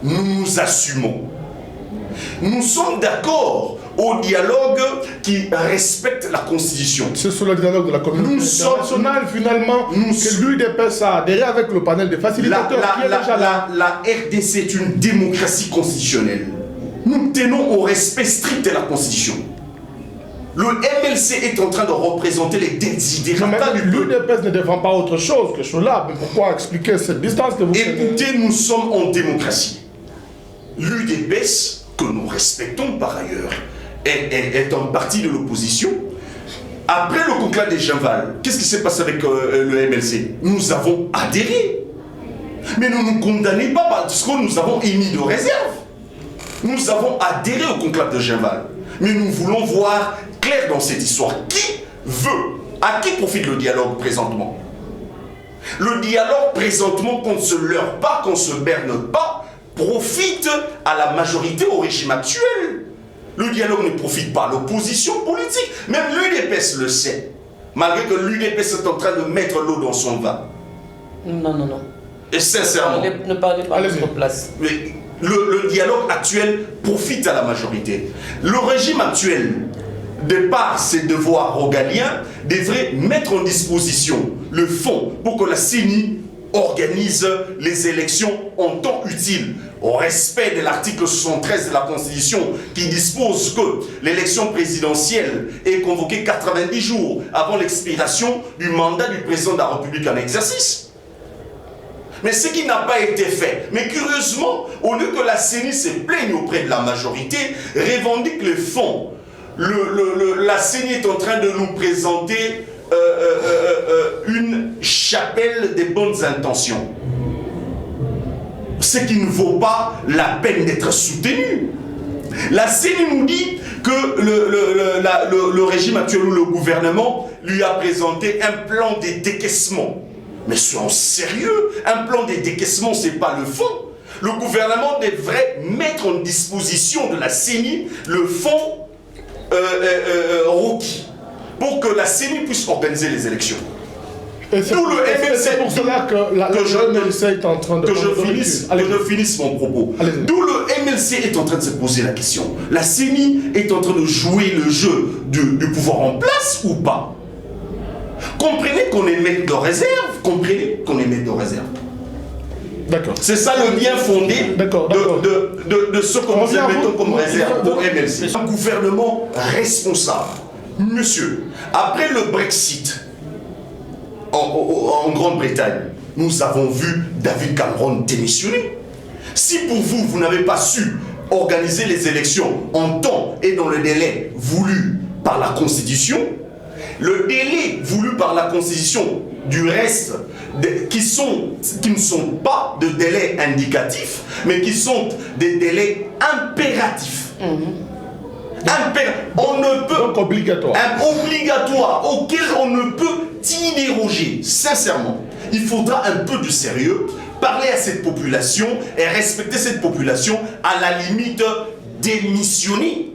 nous nous assumons. Nous sommes d'accord au dialogue qui respecte la Constitution. C'est sur le dialogue de la communauté internationale, finalement, que l'UDPS a adhéré avec le panel des facilitateurs qui est déjà là. La RDC est une démocratie constitutionnelle. Nous tenons au respect strict de la Constitution. Le MLC est en train de représenter les desiderata du peuple. L'UDPS ne défend pas autre chose que cela. Mais pourquoi expliquer cette distance que vous Écoutez, nous sommes en démocratie. L'UDPS, que nous respectons par ailleurs, est un parti de l'opposition. Après le conclave des Genval, qu'est-ce qui s'est passé avec le MLC? Nous avons adhéré. Mais ne nous condamnez pas parce que nous avons émis de réserve. Nous avons adhéré au conclave de Genval. Mais nous voulons voir clair dans cette histoire. Qui veut? À qui profite le dialogue présentement? Le dialogue présentement, qu'on ne se leurre pas, qu'on ne se berne pas, profite à la majorité, au régime actuel. Le dialogue ne profite pas à l'opposition politique. Même l'UDPS le sait. Malgré que l'UDPS est en train de mettre l'eau dans son vin. Non, non, non. Et sincèrement. Ne parlez pas de votre place. Mais le dialogue actuel profite à la majorité. Le régime actuel, de par ses devoirs régaliens, devrait mettre en disposition le fonds pour que la CENI organise les élections en temps utile, au respect de l'article 73 de la Constitution qui dispose que l'élection présidentielle est convoquée 90 jours avant l'expiration du mandat du président de la République en exercice. Mais ce qui n'a pas été fait, mais curieusement, au lieu que la CENI se plaigne auprès de la majorité, revendique les fonds. La CENI est en train de nous présenter une chapelle des bonnes intentions. Ce qui ne vaut pas la peine d'être soutenu. La CENI nous dit que le régime actuel ou le gouvernement lui a présenté un plan de décaissement. Mais soyons sérieux, un plan de décaissement, ce n'est pas le fond. Le gouvernement devrait mettre en disposition de la CENI le fonds requis pour que la CENI puisse organiser les élections. C'est pour cela que le MLC est en train de... Que je finisse mon propos. D'où le MLC est en train de se poser la question. La CENI est en train de jouer le jeu du pouvoir en place ou pas? Comprenez qu'on est maître de réserve. Comprenez qu'on est maître de réserve. D'accord. C'est ça le bien fondé de ce que nous mettons comme réserve au MLC. Un gouvernement responsable. Monsieur, après le Brexit en Grande-Bretagne, nous avons vu David Cameron démissionner. Si pour vous, vous n'avez pas su organiser les élections en temps et dans le délai voulu par la Constitution, le délai voulu par la Constitution du reste, qui ne sont pas de délais indicatifs, mais qui sont des délais impératifs. On ne peut... Donc obligatoire. Obligatoire, auquel on ne peut y déroger. Sincèrement, il faudra un peu de sérieux, parler à cette population et respecter cette population, à la limite démissionner.